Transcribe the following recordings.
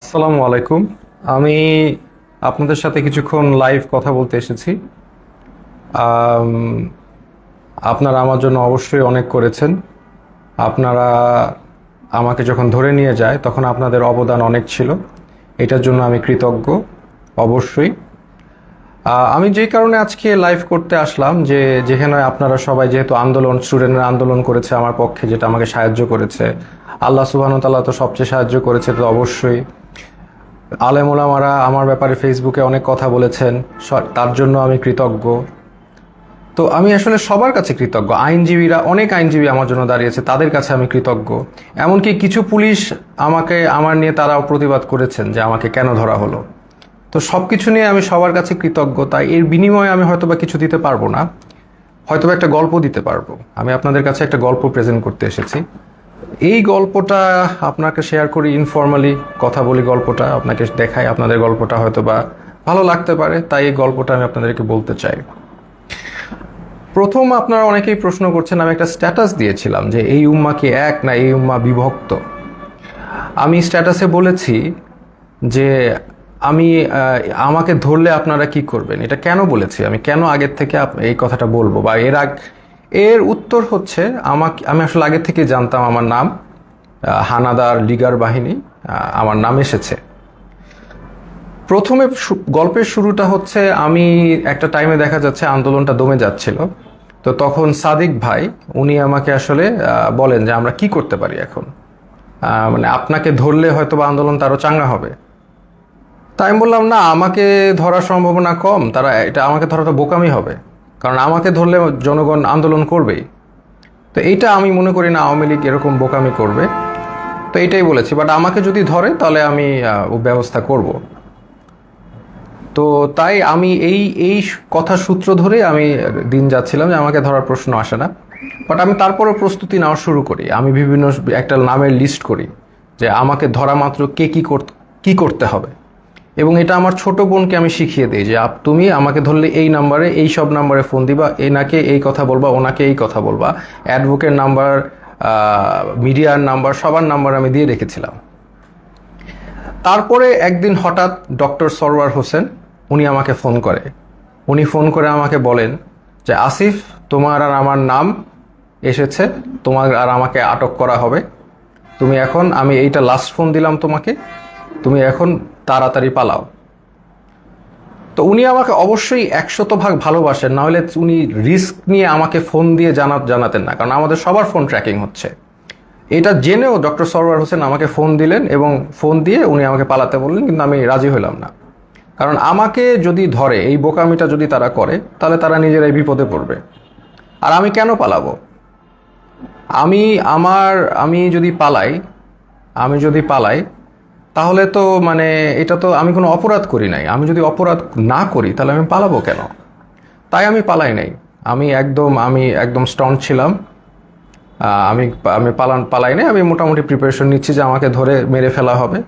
আসসালামু আলাইকুম। আমি আপনাদের সাথে কিছুক্ষণ লাইভ কথা বলতে এসেছি। আম, আপনারা আমার জন্য অবশ্যই অনেক করেছেন। আপনারা আমাকে যখন ধরে নিয়ে যায় তখন আপনাদের অবদান অনেক ছিল। এটার জন্য আমি কৃতজ্ঞ অবশ্যই। আমি যেই কারণে আজকে লাইভ করতে আসলাম যে যেখানে আপনারা সবাই যেহেতু স্টুডেন্টরা আন্দোলন করেছে আমার পক্ষে, যেটা আমাকে সাহায্য করেছে, আল্লাহ সুবহানাহু ওয়া তাআলা তো সবচেয়ে সাহায্য করেছে, তো অবশ্যই আলেম ওলামারা আমার ব্যাপারে ফেসবুকে অনেক কথা বলেছেন, তার জন্য আমি কৃতজ্ঞ। তো আমি আসলে সবার কাছে কৃতজ্ঞ। অনেক আইনজীবী আমার জন্য দাঁড়িয়েছে, তাদের কাছে আমি কৃতজ্ঞ। এমনকি কিছু পুলিশ আমার নিয়ে তারাও প্রতিবাদ করেছেন যে আমাকে কেন ধরা হলো। তো সব কিছু নিয়ে আমি সবার কাছে কৃতজ্ঞ। তাই এর বিনিময়ে আমি হয়তোবা কিছু দিতে পারবো না, হয়তোবা একটা গল্প দিতে পারবো। আমি আপনাদের কাছে একটা গল্প প্রেজেন্ট করতে এসেছি। এই গল্পটা আপনাকে শেয়ার করি, ইনফর্মালি কথা বলি, গল্পটা আপনাকে দেখাই, আপনাদের গল্পটা হয়তো বা ভালো লাগতে পারে, তাই এই গল্পটা আমি আপনাদেরকে বলতে চাই। প্রথম, আপনারা অনেকেই প্রশ্ন করছেন, আমি একটা স্ট্যাটাস দিয়েছিলাম যে এই উম্মা কি এক না এই উম্মা বিভক্ত। আমি স্ট্যাটাসে বলেছি যে আমাকে ধরলে আপনারা কি করবেন। এটা কেন বলেছি, আমি কেন আগের থেকে এই কথাটা বলবো, বা এর উত্তর হচ্ছে, আমি আসলে আগে থেকে জানতাম আমার নাম হানাদার লিগার বাহিনী, আমার নাম এসেছে। প্রথমে গল্পের শুরুটা হচ্ছে, আমি একটা টাইমে দেখা যাচ্ছে আন্দোলনটা দমে যাচ্ছিল। তো তখন সাদিক ভাই উনি আমাকে আসলে বলেন যে আমরা কি করতে পারি এখন, মানে আপনাকে ধরলে হয়তো বা আন্দোলনটা আরো চাঙ্গা হবে। তাই আমি বললাম, না, আমাকে ধরার সম্ভাবনা কম, আমাকে ধরাটা বোকামি হবে, কারণ আমাকে ধরলে জনগণ আন্দোলন করবেই। তো এইটা আমি মনে করি না আওয়ামী লীগ এরকম বোকামি করবে। তো এইটাই বলেছি, বাট আমাকে যদি ধরে তাহলে আমি ব্যবস্থা করব। তো তাই আমি এই এই কথা সূত্র ধরে আমি দিন যাচ্ছিলাম যে আমাকে ধরার প্রশ্ন আসে না। বাট আমি তারপরও প্রস্তুতি নেওয়া শুরু করি, আমি বিভিন্ন একটা নামের লিস্ট করি যে আমাকে ধরা মাত্র কে কি করতে হবে। এবং এটা আমার ছোট বোনকে আমি শিখিয়ে দিই যে তুমি আমাকে ধরলে এই নাম্বারে, এই সব নাম্বারে ফোন দিবা, এনাকে এই কথা বলবা, ওনাকে এই কথা বলবা, অ্যাডভোকেট নাম্বার, মিডিয়ার নাম্বার, সবার নাম্বার আমি দিয়ে রেখেছিলাম। তারপরে একদিন হঠাৎ ডক্টর সরওয়ার হোসেন উনি আমাকে ফোন করে। উনি ফোন করে আমাকে বলেন যে আসিফ, তোমার আর আমার নাম এসেছে, তোমার আর আমাকে আটক করা হবে। তুমি এখন, আমি এইটা লাস্ট ফোন দিলাম তোমাকে, তুমি এখন তাড়াতাড়ি পালাও। তো উনি আমাকে অবশ্যই 100% ভালোবাসেন, না হলে উনি রিস্ক নিয়ে আমাকে ফোন দিয়ে জানাতেন না, কারণ আমাদের সবার ফোন ট্র্যাকিং হচ্ছে। এটা জেনেও ডক্টর সরওয়ার হোসেন আমাকে ফোন দিলেন এবং ফোন দিয়ে উনি আমাকে পালাতে বললেন, কিন্তু আমি রাজি হলাম না। কারণ আমাকে যদি ধরে, এই বোকামিটা যদি তারা করে, তাহলে তারা নিজেরাই বিপদে পড়বে। আর আমি কেন পালাবো? আমি আমার আমি যদি পালাই আমি যদি পালাই তাহলে তো মানে এটা তো আমি কোনো অপরাধ করি নাই। আমি যদি অপরাধ না করি তাহলে আমি পালাবো কেন? তাই আমি পালাই নাই। আমি একদম স্ট্রং ছিলাম। আমি আমি পালাই নাই। আমি মোটামুটি প্রিপারেশন নিচ্ছি যে আমাকে ধরে মেরে ফেলা হবে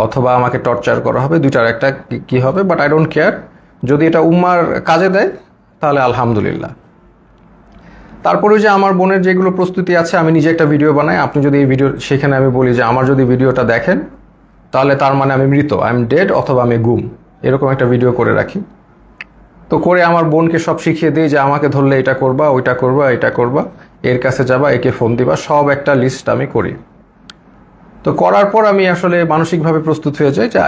অথবা আমাকে টর্চার করা হবে, দুইটার একটা কি হবে, বাট আই ডোন্ট কেয়ার। যদি এটা উম্মার কাজে দেয় তাহলে আলহামদুলিল্লাহ। তারপরে যে আমার বোনের যেগুলো প্রস্তুতি আছে, আমি নিজে একটা ভিডিও বানাই। আপনি যদি এই ভিডিও, সেখানে আমি বলি যে আমার যদি ভিডিওটা দেখেন তাহলে তার মানে আমি মৃত, আই এম ডেড, অথবা আমি গুম, এরকম একটা ভিডিও করে রাখি। তো করে আমার বোনকে সব শিখিয়ে দিই যে আমাকে ধরলে এটা করবা, ওইটা করবা, এটা করবা, এর কাছে যাবা, একে ফোন দিবা, সব একটা লিস্ট আমি করি। তো করার পর আমি আসলে মানসিকভাবে প্রস্তুত হয়ে যাই যে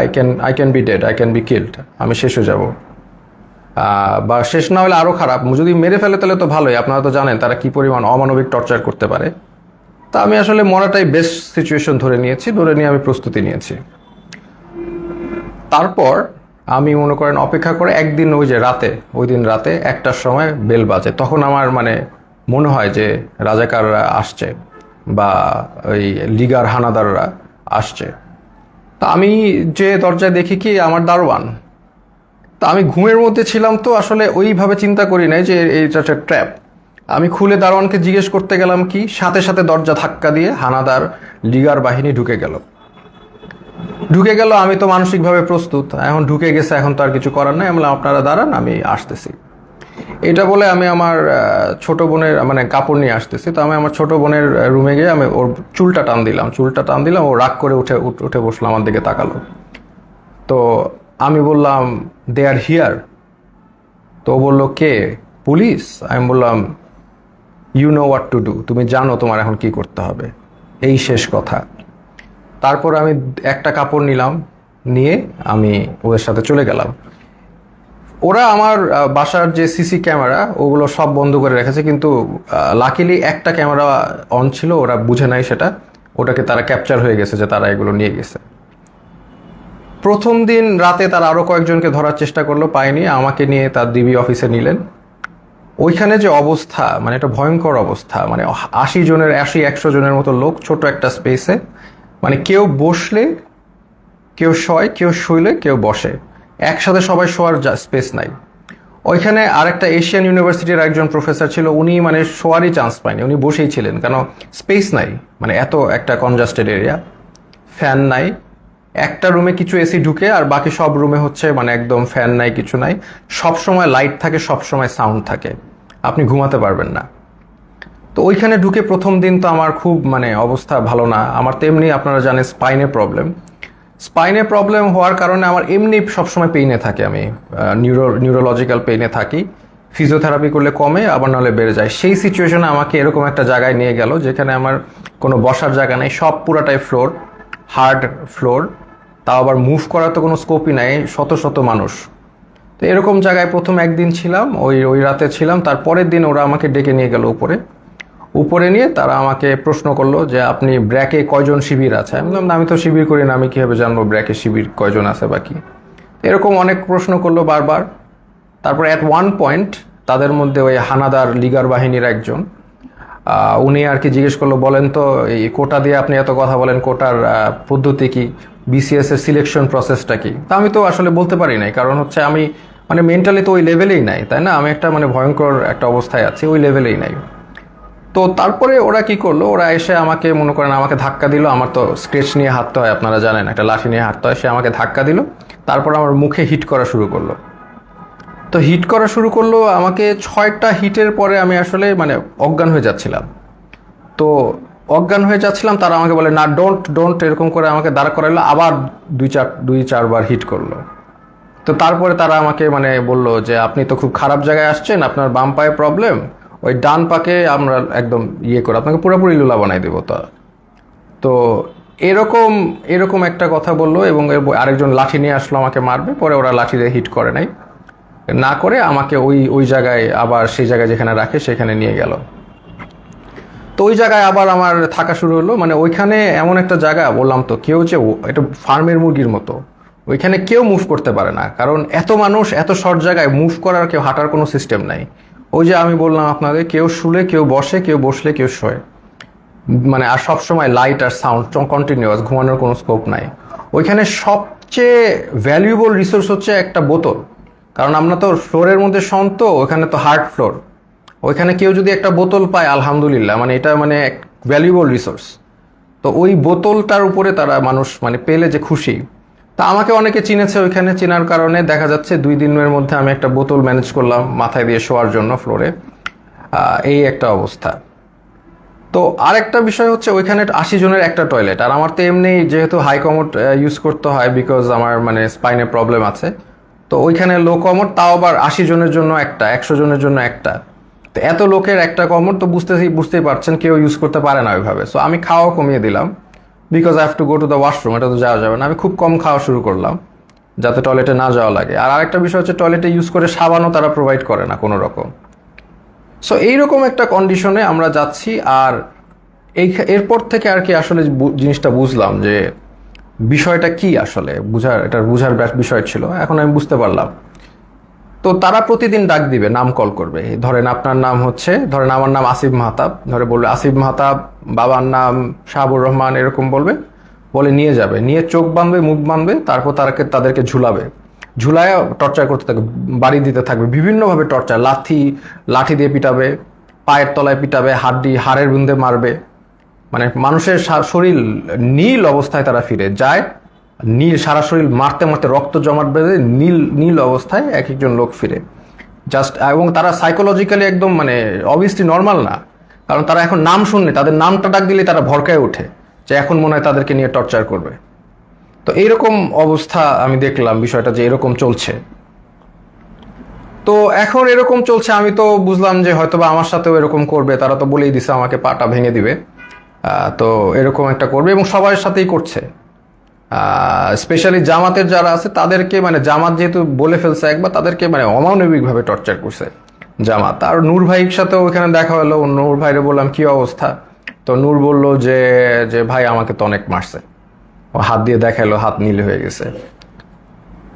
I can be dead, I can be killed, আমি শেষ হয়ে যাব। বা শেষ না হলে আরও খারাপ, যদি মেরে ফেলে তাহলে তো ভালোই। আপনারা তো জানেন তারা কি পরিমাণ অমানবিক টর্চার করতে পারে। তা আমি আসলে মরাটাই বেস্ট সিচুয়েশন ধরে নিয়ে আমি প্রস্তুতি নিয়েছি। তারপর আমি মনে করেন অপেক্ষা করে একদিন, ওই দিন রাতে 1টার সময় বেল বাজে। তখন আমার মানে মনে হয় যে রাজাকাররা আসছে বা ওই লিগার হানাদাররা আসছে। তা আমি যে দরজায় দেখি কি আমার দারোয়ান। তা আমি ঘুমের মধ্যে ছিলাম, তো আসলে ওইভাবে চিন্তা করি নাই যে এইটা একটা ট্র্যাপ। আমি খুলে দারোয়ানকে জিজ্ঞেস করতে গেলাম কি, সাথে সাথে দরজা ধাক্কা দিয়ে হানাদার লিগার বাহিনী ঢুকে গেল। আমি তো মানসিকভাবে প্রস্তুত, এখন ঢুকে গেছে, এখন তো আর কিছু করার নাই। আমি বললাম আপনারা দাঁড়ান, আমি আসতেছি। এটা বলে আমি আমার ছোট বোনের মানে কাপড় নিয়ে আসতেছি, তো আমি আমার ছোট বোনের রুমে গিয়ে আমি ওর চুলটা টান দিলাম, ও রাগ করে উঠে উঠে বসলো, আমার দিকে তাকালো। তো আমি বললাম দে আর হিয়ার। তো ও বললো কে? পুলিশ। আমি বললাম you know what to do, তুমি জানো তোমার এখন কি করতে হবে, এই শেষ কথা। তারপর আমি একটা কাপড় নিয়ে আমি ওদের সাথে চলে গেলাম। ওরা আমার বাসার যে সিসি ক্যামেরা ওগুলো সব বন্ধ করে রেখেছে, কিন্তু লাকিলি একটা ক্যামেরা অন ছিল, ওরা বুঝে নাই সেটা, ওটাকে তারা ক্যাপচার হয়ে গেছে যে তারা এগুলো নিয়ে গেছে। প্রথম দিন রাতে তারা আরও কয়েকজনকে ধরার চেষ্টা করলো, পায়নি, আমাকে নিয়ে তার ডিবি অফিসে নিলেন। ওইখানে যে অবস্থা, মানে একটা ভয়ঙ্কর অবস্থা, মানে 80 100 জনের মতো লোক ছোট একটা স্পেসে, মানে কেউ বসলে কেউ শয়, কেউ শুইলে কেউ বসে, একসাথে সবাই শোয়ার স্পেস নাই। ওইখানে আরেকটা এশিয়ান ইউনিভার্সিটির একজন প্রফেসর ছিল, উনি মানে শোয়ারই চান্স পায়নি, উনি বসেই ছিলেন, কেন স্পেস নাই, মানে এত একটা কনজাস্টেড এরিয়া, ফ্যান নাই, একটা রুমে কিছু এসি ঢুকে আর বাকি সব রুমে হচ্ছে মানে একদম ফ্যান নাই, কিছু নাই, সব সময় লাইট থাকে, সব সময় সাউন্ড থাকে, আপনি ঘুমাতে পারবেন না। তো ওইখানে ঢুকে প্রথম দিন তো আমার খুব মানে অবস্থা ভালো না, আমার তেমনি আপনারা জানেন স্পাইনে প্রবলেম হওয়ার কারণে আমার এমনি সবসময় পেইনে থাকে, আমি নিউরোলজিক্যাল পেইনে থাকি, ফিজিওথেরাপি করলে কমে, আবার নাহলে বেড়ে যায়। সেই সিচুয়েশনে আমাকে এরকম একটা জায়গায় নিয়ে গেল যেখানে আমার কোনো বসার জায়গা নেই, সব পুরাটাই ফ্লোর, হার্ড ফ্লোর, তাও আবার মুভ করার তো কোনো স্কোপই নাই, শত শত মানুষ। তো এরকম জায়গায় প্রথম একদিন ছিলাম, ওই রাতে ছিলাম। তারপরের দিন ওরা আমাকে ডেকে নিয়ে গেল উপরে নিয়ে তারা আমাকে প্রশ্ন করলো যে আপনি ব্র্যাকে কয়জন শিবির আছে। আমি বললাম আমি তো শিবির করি না, আমি কীভাবে জানবো ব্র্যাকে শিবির কয়জন আছে বা কি। এরকম অনেক প্রশ্ন করলো বারবার। তারপর অ্যাট ওয়ান পয়েন্ট তাদের মধ্যে ওই হানাদার লিগার বাহিনীর একজন, উনি আর কি জিজ্ঞেস করলো, বলেন তো এই কোটা দিয়ে আপনি এত কথা বলেন, কোটার পদ্ধতি কি, বিসিএস এর সিলেকশন প্রসেসটা কি। তা আমি তো আসলে বলতে পারি নাই, কারণ হচ্ছে আমি মানে মেন্টালি তো ওই লেভেলেই নাই, তাই না, আমি একটা মানে ভয়ঙ্কর একটা অবস্থায় আছি, ওই লেভেলেই নাই। তো তারপরে ওরা কি করলো, ওরা এসে আমাকে মনে করেন আমাকে ধাক্কা দিল, আমার তো স্কেচ নিয়ে হাঁটতে হয়, আপনারা জানেন একটা লাঠি নিয়ে হাঁটতে হয়, সে আমাকে ধাক্কা দিল, তারপর আমার মুখে হিট করা শুরু করলো। তো হিট করা শুরু করলো আমাকে, 6টা হিটের পরে আমি আসলে মানে অজ্ঞান হয়ে যাচ্ছিলাম। তো অজ্ঞান হয়ে যাচ্ছিলাম, তারা আমাকে বলে না ডোন্ট এরকম করে আমাকে দাঁড় করাইলো, আবার 2-4 বার হিট করলো। তো তারপরে তারা আমাকে মানে বলল যে আপনি তো খুব খারাপ জায়গায় আসছেন, আপনার বাম পায়ে প্রবলেম, ওই ডান পাকে আমরা একদম করে আপনাকে পুরোপুরি লুলা বানাই দেবো। তো এরকম একটা কথা বললো, এবং আরেকজন লাঠি নিয়ে আসলো আমাকে মারবে, পরে ওরা লাঠি দিয়ে হিট করে নাই, না করে আমাকে ওই জায়গায় আবার সেই জায়গায় যেখানে রাখে সেখানে নিয়ে গেল। তো ওই জায়গায় আবার আমার থাকা শুরু হলো, মানে ওইখানে এমন একটা জায়গা, বললাম তো কেউ যে এটা ফার্মের মুরগির মতো, ওইখানে কেউ মুভ করতে পারে না, কারণ এত মানুষ এত শর্ট জায়গায় মুভ করার, কেউ হাঁটার কোনো সিস্টেম নাই। ওই যে আমি বললাম আপনাদের, কেউ শুলে কেউ বসে, কেউ বসলে কেউ শোয়, মানে আর সবসময় লাইট আর সাউন্ড কন্টিনিউয়াস, ঘুমানোর কোনো স্কোপ নাই। ওইখানে সবচেয়ে ভ্যালুয়েবল রিসোর্স হচ্ছে একটা বোতল, কারণ আমরা তো ফ্লোরের মধ্যে শোন, তো ওখানে তো হার্ড ফ্লোর, ওইখানে কেউ যদি একটা বোতল পায় আলহামদুলিল্লাহ, মানে এটা মানে ভ্যালুয়েবল রিসোর্স। তো ওই বোতলটার উপরে তারা মানুষ মানে পেলে যে খুশি। তা আমাকে অনেকে চিনেছে, ওইখানে চেনার কারণে দেখা যাচ্ছে 2 দিনের মধ্যে আমি একটা বোতল ম্যানেজ করলাম মাথায় দিয়ে শোয়ার জন্য ফ্লোরে, এই একটা অবস্থা। তো আরেকটা বিষয় হচ্ছে ওইখানে 80 জনের একটা টয়লেট, আর আমার তো এমনি যেহেতু হাই কমোড ইউজ করতে হয়, বিকজ আমার মানে স্পাইনে প্রবলেম আছে, তো ওইখানে লো কমোড, তাও আবার 80 জনের জন্য একটা, 100 জনের জন্য একটা। তো এত লোকের একটা কমোড তো বুঝতেই পারছেন কেউ ইউজ করতে পারে না ওইভাবে। সো আমি খাওয়া কমিয়ে দিলাম, because I have to go to the washroom, এটা তো যাওয়া যাবে না, আমি খুব কম খাওয়া শুরু করলাম যাতে টয়লেটে না যাওয়া লাগে। আর আরেকটা বিষয় হচ্ছে টয়লেটে ইউজ করে সাবানও তারা প্রোভাইড করে না কোনো রকম। সো এইরকম একটা কন্ডিশনে আমরা যাচ্ছি। আর এরপর থেকে আর কি আসলে জিনিসটা বুঝলাম যে বিষয়টা কি, আসলে বুঝার বিষয় ছিল, এখন আমি বুঝতে পারলাম। তো তারা প্রতিদিন ডাক দিবে, নাম কল করবে, ধরেন আপনার নাম হচ্ছে, ধরেন আমার নাম আসিফ মাহতাব, ধরে বলবে আসিফ মাহতাব, বাবার নাম শাহাবুর রহমান, এরকম বলে নিয়ে যাবে, নিয়ে চোখ বাঁধবে, মুখ বাঁধবে, তারপর তাদেরকে ঝুলায় টর্চার করতে থাকবে, বাড়ি দিতে থাকবে, বিভিন্নভাবে টর্চার, লাঠি দিয়ে পিটাবে, পায়ের তলায় পিটাবে, হাড়ের বিন্দে মারবে, মানে মানুষের শরীর নীল অবস্থায় তারা ফিরে যায়, সারা শরীর মারতে মারতে রক্ত জমাট বেঁধে নীল অবস্থায় এক একজন লোক ফিরে। জাস্ট, এবং তারা সাইকোলজিক্যালি একদম মানে অবভিয়াসলি নর্মাল না, কারণ তারা এখন নাম শুনলে, তাদের নামটা ডাক দিলে তারা ভরকায় ওঠে যে এখন মনে হয় তাদেরকে নিয়ে টর্চার করবে। তো এইরকম অবস্থা আমি দেখলাম বিষয়টা যে এরকম চলছে। তো এখন এরকম চলছে, আমি তো বুঝলাম যে হয়তোবা আমার সাথেও এরকম করবে, তারা তো বলেই দিছে আমাকে পাটা ভেঙে দিবে। তো এরকম একটা করবে এবং সবার সাথেই করছে। স্পেশালি জামাতের যারা আছে তাদেরকে, মানে জামাত যেহেতু বলে ফেলছে একবার, তাদেরকে মানে অমানবিকভাবে টর্চার করছে জামাত। আর নূর ভাইয়ের সাথেও ওইখানে দেখা হলো, নূর ভাইরে বললাম কি অবস্থা, তো নূর বলল যে যে ভাই আমাকে তো অনেক মারছে, ও হাত দিয়ে দেখালো, হাত নীল হয়ে গেছে।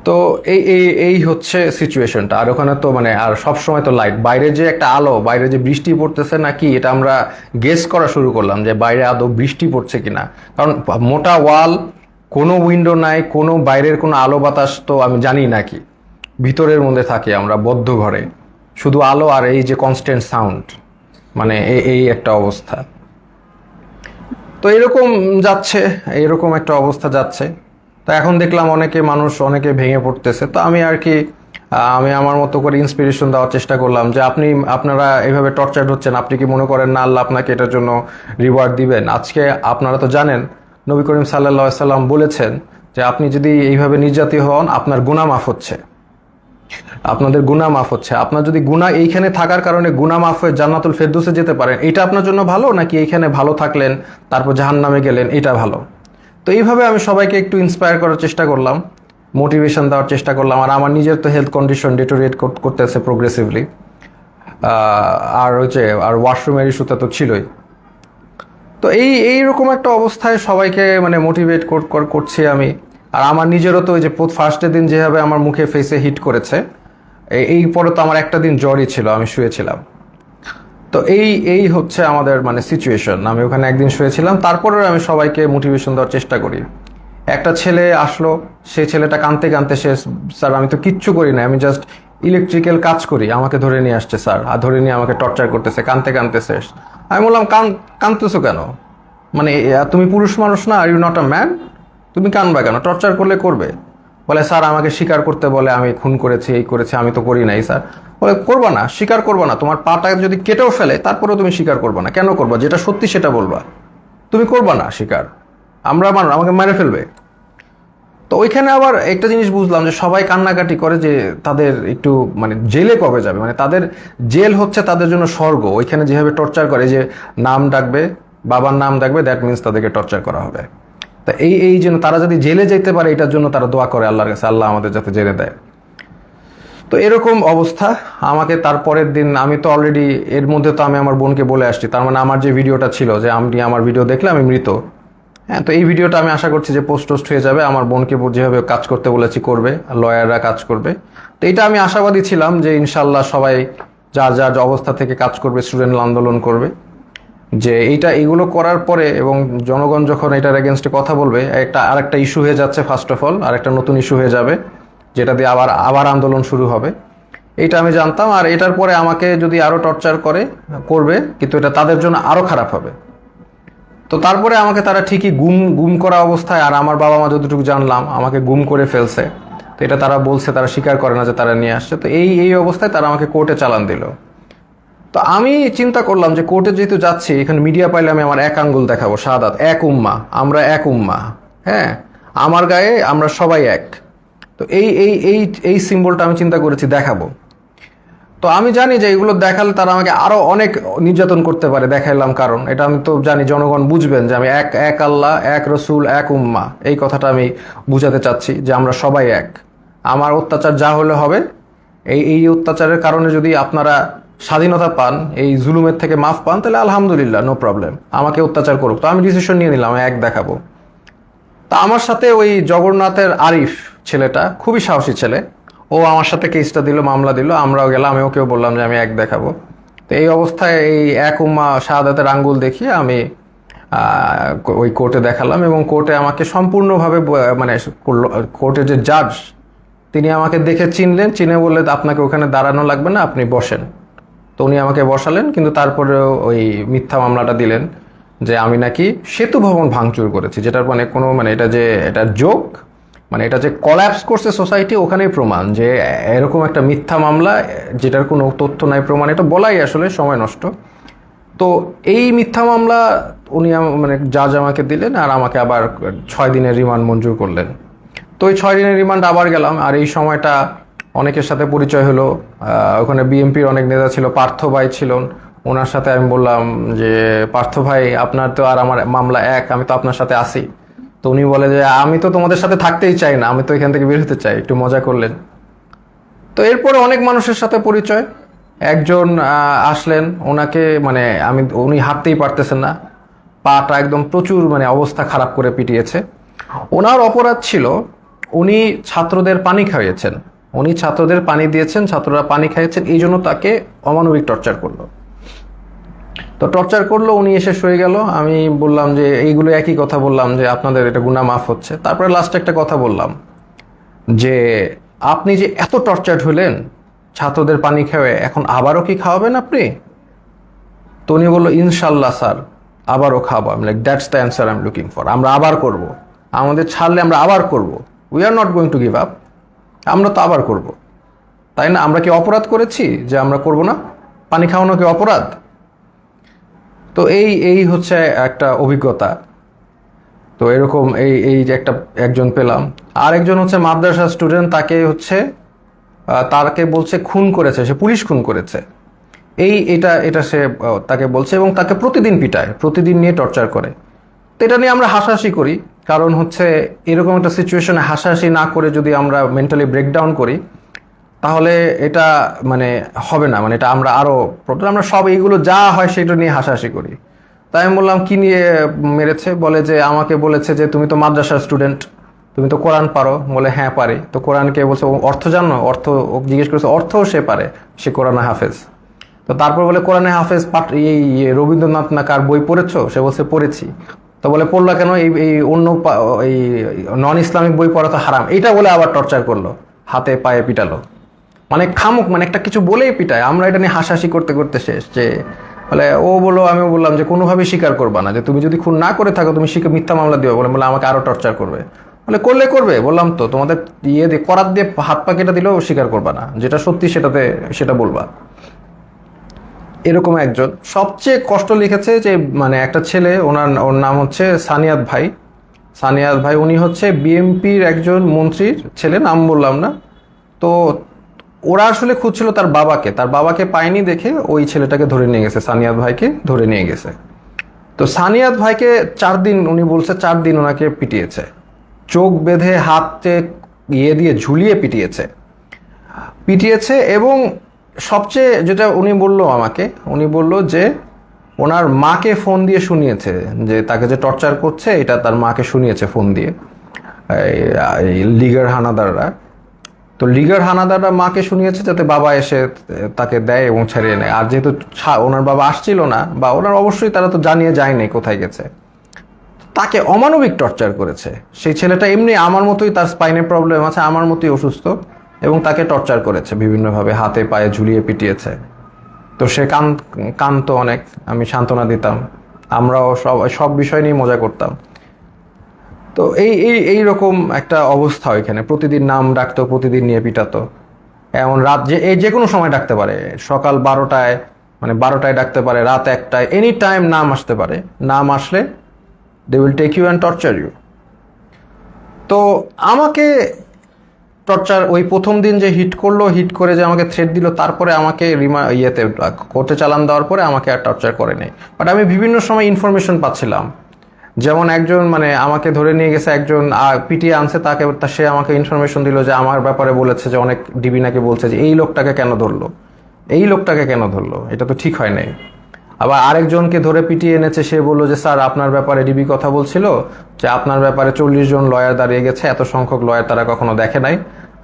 তো এই এই এই হচ্ছে সিচুয়েশনটা। আর ওখানে তো মানে আর সব সময় তো লাইট, বাইরে যে একটা আলো, বাইরে যে বৃষ্টি পড়তেছে নাকি এটা আমরা গেস করা শুরু করলাম যে বাইরে আদৌ বৃষ্টি পড়ছে কিনা, কারণ মোটা ওয়াল, কোনো উইন্ডো নাই, কোনো বাইরের কোনো আলো বাতাস তো আমি জানি নাকি, ভিতরের মধ্যে থাকি আমরা বদ্ধ ঘরে, শুধু আলো আর এই যে কনস্ট্যান্ট সাউন্ড, মানে এই একটা অবস্থা। তো এরকম যাচ্ছে, এরকম একটা অবস্থা যাচ্ছে। তো এখন দেখলাম অনেকে ভেঙে পড়তেছে। তো আমি আর কি আমি আমার মতো করে ইন্সপিরেশন দেওয়ার চেষ্টা করলাম যে আপনারা এইভাবে টর্চার হচ্ছেন, আপনি কি মনে করেন না আল্লাহ আপনাকে এটার জন্য রিওয়ার্ড দিবেন? আজকে আপনারা তো জানেন নবী করিম সাল্লাল্লাহু আলাইহি সাল্লাম বলেছেন যে আপনি যদি এইভাবে নির্যাতিত হন আপনার গুনাহ মাফ হচ্ছে, আপনাদের গুনাহ মাফ হচ্ছে। আপনার যদি গুনাহ এইখানে থাকার কারণে গুনাহ মাফ হয়ে জান্নাতুল ফেরদৌসে যেতে পারেন, এটা আপনার জন্য ভালো, নাকি এইখানে ভালো থাকলেন তারপর জাহান্নামে গেলেন, এটা ভালো? তো এইভাবে আমি সবাইকে একটু ইন্সপায়ার করার চেষ্টা করলাম, মোটিভেশন দেওয়ার চেষ্টা করলাম। আর আমার নিজের তো হেলথ কন্ডিশন ডিটোরিয়েট করতেছে প্রোগ্রেসিভলি, আর ওয়াশরুমের ইস্যুটা তো ছিলই। তো এইরকম একটা অবস্থায় সবাইকে মানে মোটিভেট করছি আমি। আর আমার নিজেরও তো ওই যে ফার্স্টের দিন যেভাবে আমার মুখে ফেসে হিট করেছে, এই পরে তো আমার একটা দিন জ্বরই ছিল, আমি শুয়েছিলাম। তো এই হচ্ছে আমাদের মানে সিচুয়েশন। আমি ওখানে একদিন শুয়েছিলাম, তারপরেও আমি সবাইকে মোটিভেশন দেওয়ার চেষ্টা করি। একটা ছেলে আসলো, সেই ছেলেটা কাঁদতে কাঁদতে, স্যার আমি তো কিচ্ছু করি না, আমি জাস্ট ইলেকট্রিক্যাল কাজ করি, আমাকে ধরে নিয়ে আসছে স্যার, আর ধরে নিয়ে আমাকে টর্চার করতেছে, কাঁদতে কাঁদতে শেষ। আমি বললাম কাঁদতেছো কেন? মানে তুমি পুরুষ মানুষ না? Are you not a man? তুমি কাঁদবা কেন? টর্চার করলে করবে। বলে স্যার আমাকে স্বীকার করতে বলে, আমি খুন করেছি, এই করেছি, আমি তো করি নাই স্যার। বলে করবা না, স্বীকার করবা না, তোমার পাটা যদি কেটেও ফেলে তারপরেও তুমি স্বীকার করবা না। কেন করবা? যেটা সত্যি সেটা বলবা, তুমি করবা না স্বীকার, আমাকে মেরে ফেলবে। তো ওইখানে আবার একটা জিনিস বুঝলাম যে সবাই কান্নাকাটি করে যে তাদের একটু মানে জেলে কবে যাবে, মানে তাদের জেল হচ্ছে তাদের জন্য স্বর্গ। ওইখানে যেভাবে টর্চার করে, যে নাম ডাকবে, বাবার নাম ডাকবে, দ্যাট মিনস তাদেরকে টর্চার করা হবে। তা এই জন্য তারা যদি জেলে যেতে পারে, এটার জন্য তারা দোয়া করে আল্লাহর কাছে, আল্লাহ আমাদের যাতে জেলে দেয়। তো এরকম অবস্থা। আমাকে তারপরের দিন, আমি তো অলরেডি এর মধ্যে তো আমি আমার বোনকে বলে আসছি, তার মানে আমার যে ভিডিওটা ছিল যে আমি আমার ভিডিও দেখলে আমি মৃত, হ্যাঁ, তো এই ভিডিওটা আমি আশা করছি যে পোস্ট হয়ে যাবে। আমার বোনকে যেভাবে কাজ করতে বলেছি করবে, লয়াররা কাজ করবে। তো এটা আমি আশাবাদী ছিলাম যে ইনশাল্লাহ সবাই যার যার অবস্থা থেকে কাজ করবে, স্টুডেন্ট আন্দোলন করবে, যে এগুলো করার পরে এবং জনগণ যখন এটার এগেনস্টে কথা বলবে, আরেকটা ইস্যু হয়ে যাচ্ছে, ফার্স্ট অফ অল আরেকটা নতুন ইস্যু হয়ে যাবে, যেটা দিয়ে আবার আন্দোলন শুরু হবে। এইটা আমি জানতাম। আর এটার পরে আমাকে যদি আরো টর্চার করবে, কিন্তু এটা তাদের জন্য আরো খারাপ হবে। তো তারপরে আমাকে তারা ঠিকই গুম করা অবস্থায়, আর আমার বাবা মা যতটুকু জানলাম আমাকে গুম করে ফেলছে। তো এটা তারা বলছে, তারা স্বীকার করে না যে তারা নিয়ে আসছে। তো এই অবস্থায় তারা আমাকে কোর্টে চালান দিল। তো আমি চিন্তা করলাম যে কোর্টে যেহেতু যাচ্ছি, এখানে মিডিয়া পাইলে আমি আমার এক আঙ্গুল দেখাবো, শাহাদাত, এক উম্মা, আমরা এক উম্মা, হ্যাঁ, আমার গায়ে আমরা সবাই এক। তো এই সিম্বলটা আমি চিন্তা করেছি দেখাবো। তো আমি জানি যে এগুলো দেখালে তারা আমাকে আরো অনেক নির্যাতন করতে পারে, দেখাইলাম, কারণ এটা আমি তো জানি জনগণ বুঝবেন যে আমি এক আল্লাহ, এক রসুল, এক উম্মা, এই কথাটা আমি বুঝাতে চাচ্ছি যে আমরা সবাই এক। আমার অত্যাচার যা হলে হবে, এই অত্যাচারের কারণে যদি আপনারা স্বাধীনতা পান, এই জুলুমের থেকে মাফ পান, তাহলে আলহামদুলিল্লাহ, নো প্রবলেম, আমাকে অত্যাচার করুক। তো আমি ডিসিশন নিয়ে নিলাম, এক দেখাবো। তা আমার সাথে ওই জগন্নাথের আরিফ ছেলেটা, খুবই সাহসী ছেলে, ও আমার সাথে কেসটা দিল, মামলা দিল, আমরাও গেলাম, আমি ওকেও বললাম যে আমি এক দেখাবো। তো এই অবস্থায় এই এক উম্মা শাহাদাতের আঙ্গুল দেখিয়ে আমি ওই কোর্টে দেখালাম, এবং কোর্টে আমাকে সম্পূর্ণভাবে মানে কোর্টের যে জাজ, তিনি আমাকে দেখে চিনে বললে আপনাকে ওখানে দাঁড়ানো লাগবে না, আপনি বসেন। তো উনি আমাকে বসালেন, কিন্তু তারপরেও ওই মিথ্যা মামলাটা দিলেন যে আমি নাকি সেতু ভবন ভাঙচুর করেছি, যেটার মানে কোনো মানে এটা যে এটা জোক, মানে এটা যে কলাপস করছে সোসাইটি, ওখানেই প্রমাণ যে এরকম একটা মিথ্যা মামলা যেটার কোনো তথ্য নাই, প্রমাণ, এটা বলাই আসলে সময় নষ্ট। তো এই মিথ্যা মামলা উনি মানে জাজ আমাকে দিলেন, আর আমাকে আবার 6 দিনের রিমান্ড মঞ্জুর করলেন। তো ওই 6 দিনের রিমান্ড আবার গেলাম, আর এই সময়টা অনেকের সাথে পরিচয় হলো। ওখানে বিএনপির অনেক নেতা ছিল, পার্থ ভাই ছিলেন, ওনার সাথে আমি বললাম যে পার্থ ভাই আপনার তো আর আমার মামলা এক, আমি তো আপনার সাথে আসি। তো উনি বলে যে আমি তো তোমাদের সাথে থাকতেই চাই না, আমি তো এখান থেকে বের হতে চাই, একটু মজা করলেন। তো এরপরে অনেক মানুষের সাথে পরিচয়। একজন আসলেন, ওনাকে মানে উনি হাঁটতেই পারতেছেন না, পাটা একদম প্রচুর মানে অবস্থা খারাপ করে পিটিয়েছে। ওনার অপরাধ ছিল উনি ছাত্রদের পানি খাইয়েছেন, উনি ছাত্রদের পানি দিয়েছেন, ছাত্ররা পানি খাইয়েছেন, এই জন্য তাকে অমানবিক টর্চার করলো। তো টর্চার করলো, উনি এসে শুয়ে গেল। আমি বললাম যে এইগুলো একই কথা বললাম যে আপনাদের এটা গুনাহ মাফ হচ্ছে। তারপরে লাস্টে একটা কথা বললাম যে আপনি যে এত টর্চার্ড হলেন ছাত্রদের পানি খাওয়ায়, এখন আবারও কি খাওয়াবেন আপনি? তো উনি বললো ইনশাল্লাহ স্যার, আবারও খাওয়াবো। আমি like that's the answer I am looking for. আমরা আবার করব, আমাদের ছাড়লে আমরা আবার করব, we are not going to give up. আমরা তো আবার করব, তাই না? আমরা কি অপরাধ করেছি যে আমরা করব না? পানি খাওয়ানো কি অপরাধ? তো এই হচ্ছে একটা অভিজ্ঞতা। তো এরকম এই যে একজন পেলাম। আর একজন হচ্ছে মাদ্রাসা স্টুডেন্ট, তাকে হচ্ছে তাকে বলছে খুন করেছে, সে পুলিশ খুন করেছে, এটা সে তাকে বলছে, এবং তাকে প্রতিদিন পিটায়, প্রতিদিন নিয়ে টর্চার করে। তো এটা নিয়ে আমরা হাসাহাসি করি, কারণ হচ্ছে এরকম একটা সিচুয়েশনে হাসাহাসি না করে যদি আমরা মেন্টালি ব্রেকডাউন করি, তাহলে এটা মানে হবে না, মানে এটা আমরা আরো আমরা সব এইগুলো যা হয় সেটা নিয়ে হাসাহাসি করি। তাই আমি বললাম কি নিয়ে মেরেছে? বলে যে আমাকে বলেছে যে তুমি তো মাদ্রাসার স্টুডেন্ট, তুমি তো কোরআন পারো। বলে হ্যাঁ পারি। তো কোরআনকে বলছে অর্থ জানো? অর্থ জিজ্ঞেস করেছে, অর্থও সে পারে, সে কোরআনে হাফেজ। তো তারপর বলে কোরআনে হাফেজ এই রবীন্দ্রনাথ না কার বই পড়েছো? সে বলছে পড়েছি। তো বলে পড়লা কেন? এই অন্য এই নন ইসলামিক বই পড়া তো হারাম, এইটা বলে আবার টর্চার করলো, হাতে পায়ে পিটালো। মানে খামুক, মানে একটা কিছু বলেই পিটায়। আমরা এটা নিয়ে হাসাহাসি করতে করতে শেষ। যে বলে ও বলো, আমি বললাম যে কোনোভাবেই স্বীকার করবা না, যে তুমি যদি খুন না করে থাকো তুমি মিথ্যা মামলা দিও। বলে আমাকে আরো টর্চার করবে। বলে করলে করবে, বললাম তো তোমাদের দিয়ে করাত দিয়ে হাত পা কেটে দিলেও স্বীকার করবা না, যেটা সত্যি সেটা বলবা। এরকম একজন সবচেয়ে কষ্ট লিখেছে যে মানে একটা ছেলে, ওর নাম হচ্ছে সানিয়াত ভাই। সানিয়াত ভাই উনি হচ্ছে বিএনপির একজন মন্ত্রীর ছেলে, নাম বললাম না। তো ওরা আসলে খুঁজছিল তার বাবাকে পায়নি দেখে ওই ছেলেটাকে ধরে নিয়ে গেছে, সানিয়াত ভাইকে ধরে নিয়ে গেছে। তো সানিয়াত ভাইকে 4 দিন, উনি বলছে 4 দিন ওনাকে পিটিয়েছে, চোখ বেঁধে হাতে দিয়ে ঝুলিয়ে পিটিয়েছে। এবং সবচেয়ে যেটা উনি বলল যে ওনার মাকে ফোন দিয়ে শুনিয়েছে যে তাকে যে টর্চার করছে, এটা তার মাকে শুনিয়েছে ফোন দিয়ে লিগার হানাদাররা। তো লিগার হানাদাররা মাকে শুনিয়েছে যাতে বাবা এসে তাকে দেয় এবং ছাড়িয়ে নেয়। আর যেহেতু ওনার বাবা আসছিল না, বা ওনার অবশ্যই তারা তো জানিয়ে যায়নি কোথায় গেছে, তাকে অমানবিক টর্চার করেছে। সেই ছেলেটা এমনি আমার মতোই, তার স্পাইনে প্রবলেম আছে, আমার মতোই অসুস্থ, এবং তাকে টর্চার করেছে বিভিন্নভাবে, হাতে পায়ে ঝুলিয়ে পিটিয়েছে। তো সে কাঁদতো অনেক, আমি সান্ত্বনা দিতাম, আমরাও সব বিষয় নিয়ে মজা করতাম। তো এইরকম একটা অবস্থা ওইখানে, প্রতিদিন নাম ডাকতো, প্রতিদিন নিয়ে পিটাতো। এমন রাত যে কোনো সময় ডাকতে পারে, সকাল 12টায়, মানে 12টায় ডাকতে পারে, রাত 1টায়, এনি টাইম নাম আসতে পারে। নাম আসলে they will take you and torture you. তো আমাকে টর্চার ওই প্রথম দিন যে হিট করে যে আমাকে থ্রেট দিল, তারপরে আমাকে কোর্টে চালান দেওয়ার পরে আমাকে আর টর্চার করে নেই। বাট আমি বিভিন্ন সময় ইনফরমেশন পাচ্ছিলাম, যেমন একজন মানে আমাকে ধরে নিয়ে গেছে, একজন পিটিয়ে আনছে, সে আমাকে ইনফরমেশন দিল যে আমার ব্যাপারে বলেছে যে অনেক ডিবি নাকি বলছে যে এই লোকটাকে কেন ধরলো, এটা তো ঠিক হয় নাই। আবার আরেকজনকে ধরে পিটিয়ে এনেছে, সে বললো যে স্যার আপনার ব্যাপারে ডিবি কথা বলছিল যে আপনার ব্যাপারে 40 জন লয়ার দাঁড়িয়ে গেছে, এত সংখ্যক লয়ার তারা কখনো দেখে নাই,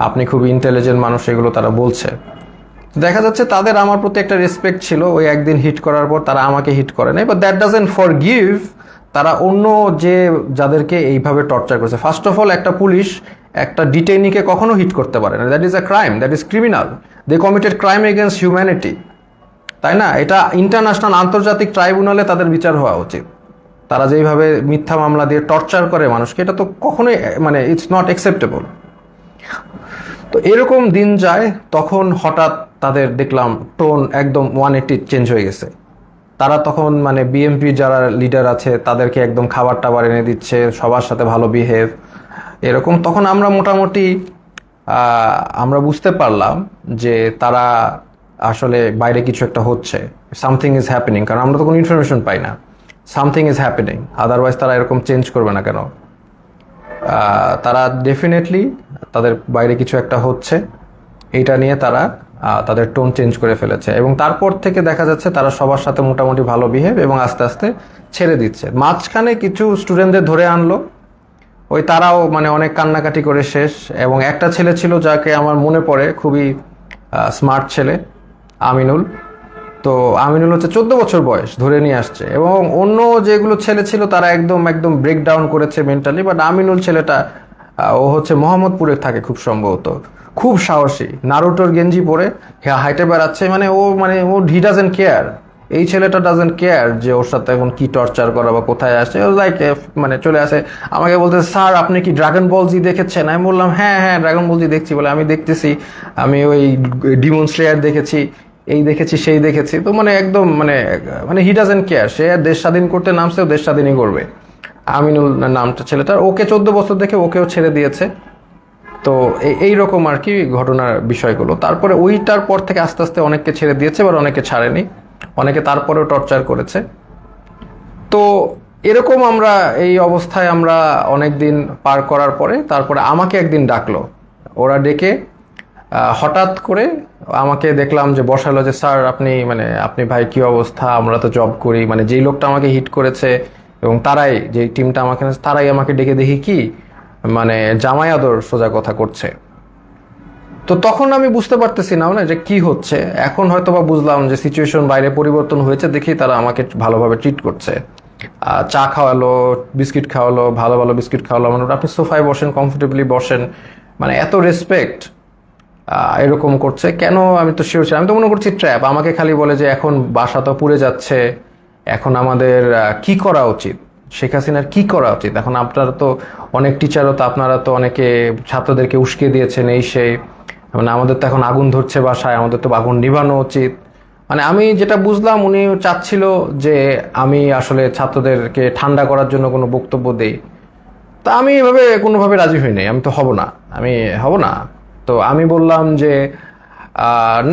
আপনি খুব ইন্টেলিজেন্ট মানুষ, এগুলো তারা বলছে। দেখা যাচ্ছে তাদের আমার প্রতি একটা রেসপেক্ট ছিল। ওই একদিন হিট করার পর তারা আমাকে হিট করে নাই, বাট দ্যাট ডাজন্ট ফরগিভ তারা অন্য যাদেরকে এইভাবে টর্চার করেছে। ফার্স্ট অফ অল, একটা পুলিশ একটা ডিটেইনিকে কখনো হিট করতে পারে না, that is a crime, that is criminal, they committed crime against humanity, তাই না? এটা ইন্টারন্যাশনাল, আন্তর্জাতিক ট্রাইব্যুনালে তাদের বিচার হওয়া উচিত। তারা যেইভাবে মিথ্যা মামলা দিয়ে টর্চার করে মানুষকে, এটা তো কখনোই মানে ইটস নট অ্যাকসেপ্টেবল। তো এরকম দিন যায়, তখন হঠাৎ তাদের দেখলাম টোন একদম 180 চেঞ্জ হয়ে গেছে। তারা তখন মানে বিএনপি যারা লিডার আছে তাদেরকে একদম খাবার টাবার এনে দিচ্ছে, সবার সাথে ভালো বিহেভ এরকম। তখন আমরা মোটামুটি আমরা বুঝতে পারলাম যে তারা আসলে বাইরে কিছু একটা হচ্ছে, সামথিং ইজ হ্যাপেনিং, কারণ আমরা তো কোনো ইনফরমেশন পাই না। সামথিং ইজ হ্যাপেনিং, আদারওয়াইজ তারা এরকম চেঞ্জ করবে না কেন? তারা ডেফিনেটলি তাদের বাইরে কিছু একটা হচ্ছে, এইটা নিয়ে তারা তাদের টোন চেঞ্জ করে ফেলেছে। এবং তারপর থেকে দেখা যাচ্ছে তারা সবার সাথে মোটামুটি ভালো বিহেভ এবং আস্তে আস্তে ছেড়ে দিচ্ছে। মাঝখানে কিছু স্টুডেন্টদের ধরে আনলো, ওই তারাও মানে অনেক কান্নাকাটি করে শেষ। এবং একটা ছেলে ছিল যাকে আমার মনে পড়ে, খুবই স্মার্ট ছেলে, আমিনুল। তো আমিনুল হচ্ছে 14 বছর বয়স, ধরে নিয়ে আসছে। এবং অন্য যেগুলো ছেলে ছিল তারা একদম একদম ব্রেকডাউন করেছে মেন্টালি, বাট আমিনুল ছেলেটা ও হচ্ছে মোহাম্মদপুরে থাকে খুব সম্ভবত, খুব সাহসী, নারুটোর গেঞ্জি পরে হাইটে বেড়াচ্ছে। মানে ও হি ডাজেন্ট কেয়ার, এই ছেলেটা ডাজেন্ট কেয়ার যে ওর সাথে এখন কি টর্চার করা বা কোথায় আসছে। ও লাইক মানে চলে আসে, আমাকে বলতে, স্যার আপনি কি ড্রাগন বল জি দেখেছেন? আমি বললাম হ্যাঁ হ্যাঁ ড্রাগন বল জি দেখছি। বলে আমি দেখতেছি, আমি ওই ডিমন স্লেয়ার দেখেছি, এই দেখেছি সেই দেখেছি। তো মানে একদম মানে মানে হি ডাজেন্ট কেয়ার, সে দেশ স্বাধীন করতে নামছে, ও দেশ স্বাধীনই করবে। আমিনুল নামটা ছেলেটার, ওকে 14 বছর দেখে ওকেও ছেড়ে দিয়েছে। তো এই রকম আর কি ঘটনার বিষয়গুলো। তারপরে ওইটার পর থেকে আস্তে আস্তে অনেককে ছেড়ে দিয়েছে, এবার অনেকে ছাড়েনি, অনেকে তারপরেও টর্চার করেছে। তো এরকম আমরা এই অবস্থায় আমরা অনেক দিন পার করার পরে তারপরে আমাকে একদিন ডাকলো, ওরা ডেকে হঠাৎ করে আমাকে দেখলাম যে বসালো, যে স্যার আপনি ভাই কি অবস্থা, আমরা তো জব করি, মানে যেই লোকটা আমাকে হিট করেছে এবং তারাই যেই টিমটা আমাকে তারাই আমাকে ডেকে দেখি কি মানে জামাই আদর সোজা কথা করছে। তো তখন আমি বুঝতে পারতেছি না যে কি হচ্ছে। এখন হয়তো বা বুঝলাম যে সিচুয়েশন বাইরে পরিবর্তন হয়েছে, দেখি তারা আমাকে ভালোভাবে ট্রিট করছে। চা খাওয়ালো, বিস্কিট খাওয়ালো, ভালো ভালো বিস্কিট খাওয়ালো, মানে আপনি সোফায় বসেন, কমফোর্টেবলি বসেন, মানে এত রেসপেক্ট এরকম করছে কেন? আমি তো শিওর ছিলাম, আমি তো মনে করছি ট্র্যাপ। আমাকে খালি বলে যে এখন বাসা তো পুড়ে যাচ্ছে, এখন আমাদের কি করা উচিত, শেখ হাসিনার কি করা উচিত। এখন আপনারা তো অনেক টিচারও তো, আপনারা তো অনেকে ছাত্রদেরকে উস্কে দিয়েছেন এই সেই, মানে আমাদের তো এখন আগুন ধরছে বাসায়, আমাদের তো আগুন নিভানো উচিত। মানে আমি যেটা বুঝলাম উনি চাচ্ছিল যে আমি আসলে ছাত্রদেরকে ঠান্ডা করার জন্য কোনো বক্তব্য দেই। তা আমি এভাবে কোনোভাবে রাজি হই নাই, আমি তো হব না, আমি হব না। তো আমি বললাম যে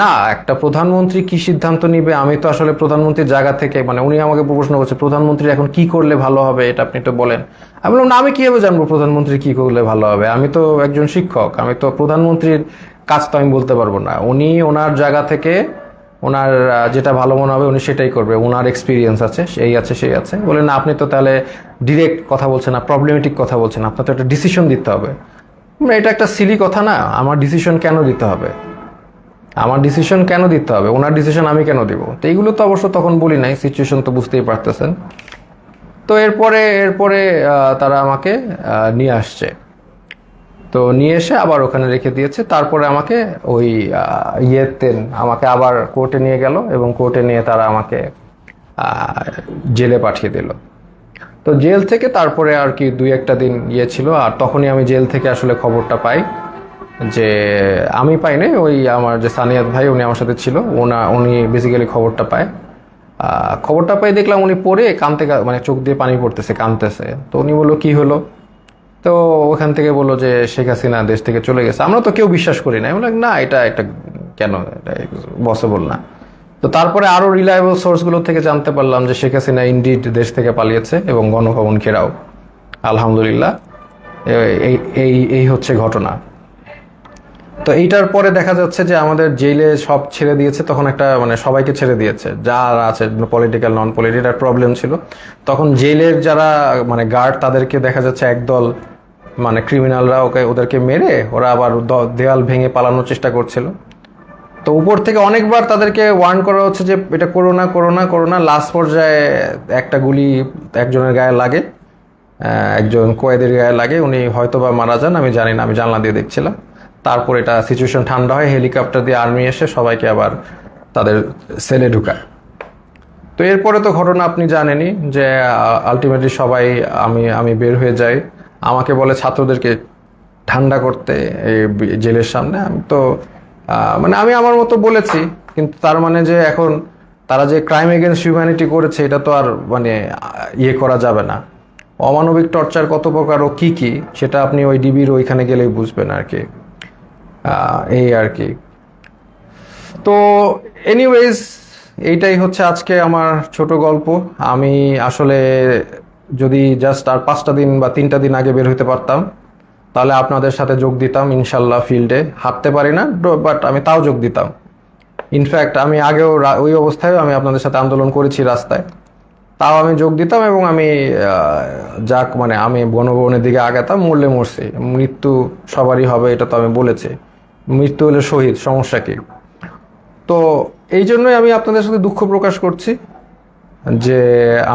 না, একটা প্রধানমন্ত্রী কি সিদ্ধান্ত নিবে, আমি তো আসলে প্রধানমন্ত্রীর জায়গা থেকে, মানে উনি আমাকে প্রশ্ন করছে প্রধানমন্ত্রী এখন কি করলে ভালো হবে, এটা আপনি তো বলেন। আমি বললাম না, আমি কিভাবে জানবো প্রধানমন্ত্রী কি করলে ভালো হবে, আমি তো একজন শিক্ষক, আমি তো প্রধানমন্ত্রীর কাজ তো আমি বলতে পারবো না। উনি ওনার জায়গা থেকে ওনার যেটা ভালো মনে হবে উনি সেটাই করবে, ওনার এক্সপিরিয়েন্স আছে, এই আছে সেই আছে। বলে না, আপনি তো তাহলে ডিরেক্ট কথা বলছেন না, প্রবলেমেটিক কথা বলছেন, আপনার তো একটা ডিসিশন দিতে হবে। এটা একটা সিলি কথা না, আমার ডিসিশন কেন দিতে হবে, আমার ডিসিশন কেন দিতে হবে, ওনার ডিসিশন আমি কেন দিব? তো এইগুলো তো অবশ্য তখন বলি নাই, সিচুয়েশন তো বুঝতেই পারতেছেন। তো এরপরে তারা আমাকে নিয়ে আসছে, তো নিয়ে এসে আবার ওখানে রেখে দিয়েছে। তারপরে আমাকে ওই আমাকে আবার কোর্টে নিয়ে গেল এবং কোর্টে নিয়ে তারা আমাকে জেলে পাঠিয়ে দিল। তো জেল থেকে তারপরে আর কি 2-1 দিন ছিল, আর তখনই আমি জেল থেকে আসলে খবরটা পাই, যে আমি পাই নাই, ওই আমার যে সানিয়াত ভাই উনি আমার সাথে ছিল, উনি বেসিক্যালি খবরটা পায়। খবরটা পাই দেখলাম উনি পড়ে কাঁদতে, মানে চোখ দিয়ে পানি পড়তেছে, কাঁদতেছে। তো উনি বললো কি হলো, তো ওখান থেকে বললো যে শেখ হাসিনা দেশ থেকে চলে গেছে। আমরা তো কেউ বিশ্বাস করি না, বললাম না এটা কেন, এটা পসিবল না। তো তারপরে আরো রিলায়েবল সোর্সগুলো থেকে জানতে পারলাম যে শেখ হাসিনা ইনডিড দেশ থেকে পালিয়েছে এবং গণভবন ঘেরাও। আলহামদুলিল্লাহ, এই হচ্ছে ঘটনা। তো এইটার পরে দেখা যাচ্ছে যে আমাদের জেলে সব ছেড়ে দিয়েছে, তখন একটা মানে সবাইকে ছেড়ে দিয়েছে যারা আছে, পলিটিক্যাল নন পলিটিক্যাল প্রবলেম ছিল। তখন জেলের যারা মানে গার্ড তাদেরকে দেখা যাচ্ছে একদল মানে ক্রিমিনালরা ওদেরকে মেরে ওরা আবার দেয়াল ভেঙে পালানোর চেষ্টা করছিল। তো উপর থেকে অনেকবার তাদেরকে ওয়ার্ন করা হচ্ছে যে এটা করো না করো না করো না। লাস্ট পর্যায়ে একটা গুলি একজনের গায়ে লাগে, একজন কয়েদের গায়ে লাগে, উনি হয়তো বা মারা যান, আমি জানি না, আমি জানলা দিয়ে দেখছিলাম। তারপর এটা সিচুয়েশন ঠান্ডা হয়, হেলিকপ্টার দিয়ে আর্মি এসে সবাইকে আবার তাদের সেলে ঢুকায়। তো তো এরপরে তো ঘটনা আপনি জানেনই যে আলটিমেটলি সবাই আমি বের হয়ে যাই, আমাকে বলে ছাত্রদেরকে ঠান্ডা করতে এই জেলের সামনে। আমি তো মানে আমি আমার মতো বলেছি, কিন্তু তার মানে যে এখন তারা যে ক্রাইম এগেনস্ট হিউম্যানিটি করেছে এটা তো আর মানে ইয়ে করা যাবে না। অমানবিক টর্চার কত প্রকার ও কি কি সেটা আপনি ওই ডিবির ওইখানে গেলেই বুঝবেন আর কি। এই আর কি। তো এনিওয়েজ, এইটাই হচ্ছে আজকে আমার ছোট গল্প। আমি আসলে যদি জাস্ট আর 5টা দিন বা 3টা দিন আগে বের হতে পারতাম তাহলে আপনাদের সাথে যোগ দিতাম ইনশাল্লাহ। ফিল্ডে হাঁটতে পারি না, বাট আমি তাও যোগ দিতাম। ইনফ্যাক্ট আমি আগেও ওই অবস্থায় আমি আপনাদের সাথে আন্দোলন করেছি রাস্তায়, তাও আমি যোগ দিতাম এবং আমি যাক মানে আমি বনভবনের দিকে আগাতাম। মরলে মরছি, মৃত্যু সবারই হবে এটা তো আমি বলেছি, মৃত্যু হলে শহীদ, সমস্যা কি? তো এই জন্যই আমি আপনাদের সাথে দুঃখ প্রকাশ করছি যে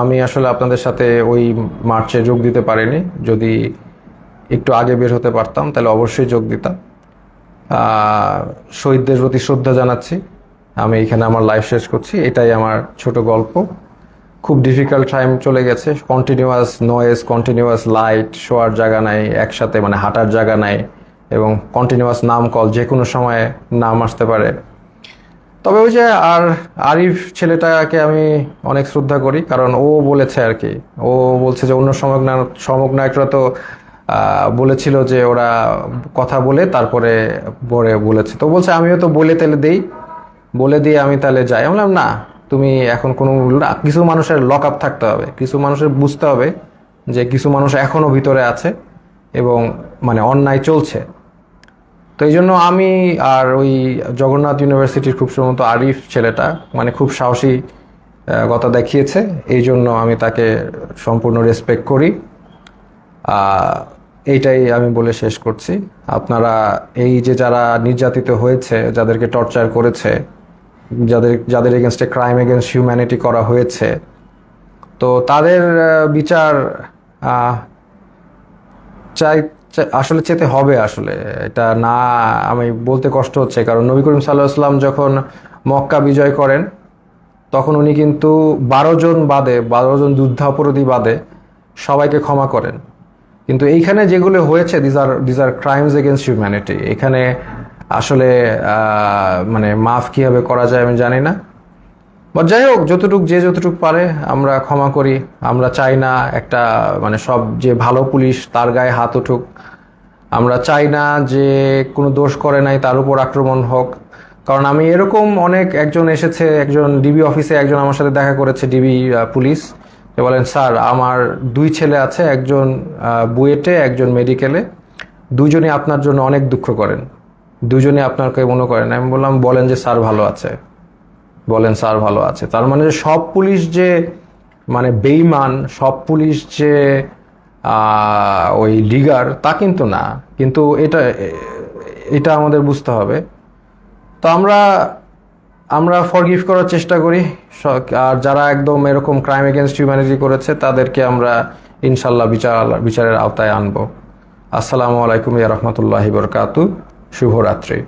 আমি আসলে আপনাদের সাথে ওই মার্চে যোগ দিতে পারিনি। যদি একটু আগে বের হতে পারতাম তাহলে অবশ্যই যোগ দিতাম। শহীদদের প্রতি শ্রদ্ধা জানাচ্ছি। আমি এখানে আমার লাইফ শেষ করছি। এটাই আমার ছোট গল্প। খুব ডিফিকাল্ট টাইম চলে গেছে, কন্টিনিউয়াস নয়েজ, কন্টিনিউয়াস লাইট, শোয়ার জায়গা নাই, একসাথে মানে হাঁটার জায়গা নাই, এবং কন্টিনিউয়াস নাম কল, যে কোনো সময় নাম আসতে পারে। তবে ওই যে আরিফ ছেলেটাকে আমি অনেক শ্রদ্ধা করি, কারণ ও বলেছে আর কি, ও বলছে যে অন্য সমগ্নায়করা তো বলেছিল যে ওরা কথা বলে তারপরে বলেছে, তো বলছে আমিও তো বলে তাহলে বলে দিয়ে আমি তাহলে যাই। আমি বললাম না, তুমি এখন কোনো কিছু মানুষের লক আপ থাকতে হবে, কিছু মানুষের বুঝতে হবে যে কিছু মানুষ এখনো ভিতরে আছে এবং মানে অন্যায় চলছে। তো এই জন্য আমি আর ওই জগন্নাথ ইউনিভার্সিটির খুব সম্ভবত আরিফ ছেলেটা মানে খুব সাহসী কথা দেখিয়েছে, এই জন্য আমি তাকে সম্পূর্ণ রেসপেক্ট করি। এইটাই আমি বলে শেষ করছি। আপনারা এই যে যারা নির্যাতিত হয়েছে, যাদেরকে টর্চার করেছে, যাদের এগেনস্টে ক্রাইম এগেনস্ট হিউম্যানিটি করা হয়েছে, তো তাদের বিচার আসলে চেতে হবে। আসলে এটা না আমি বলতে কষ্ট হচ্ছে, কারণ নবী করিম সাল্লাল্লাহু আলাইহি ওয়াসাল্লাম যখন মক্কা বিজয় করেন তখন উনি কিন্তু 12 জন যুদ্ধাপরাধী বাদে সবাইকে ক্ষমা করেন। কিন্তু এইখানে যেগুলো হয়েছে these are crimes against humanity. এখানে আসলে মানে মাফ কিভাবে করা যায় আমি জানি না। বা যাই হোক, যতটুক পারে আমরা ক্ষমা করি। আমরা চাই না একটা মানে সব যে ভালো পুলিশ তার গায়ে হাত উঠুক। আমরা চাই না যে কোনো দোষ করে নাই তার উপর আক্রমণ হোক। কারণ আমি এরকম একজন এসেছে, একজন ডিবি অফিসে একজন আমার সাথে দেখা করেছে, ডিবি পুলিশ, যে বলেন স্যার আমার 2 ছেলে আছে, একজন বুয়েটে একজন মেডিকেলে, দুজনই আপনার জন্য অনেক দুঃখ করেন, দুজনই আপনাকে মনে করেন। আমি বললাম বলেন যে স্যার ভালো আছে, বলেন স্যার ভালো আছে। তার মানে সব পুলিশ যে মানে বেঈমান, সব পুলিশ যে ওই লিগার তা কিন্তু না, কিন্তু এটা আমাদের বুঝতে হবে। তো আমরা ফরগিভ করার চেষ্টা করি, আর যারা একদম এরকম ক্রাইম এগেনস্ট হিউম্যানিটি করেছে তাদেরকে আমরা ইনশাল্লাহ বিচারের আওতায় আনবো। আসসালামু আলাইকুম ইয়া রাহমাতুল্লাহি ওয়া বারাকাতুহু। শুভরাত্রি।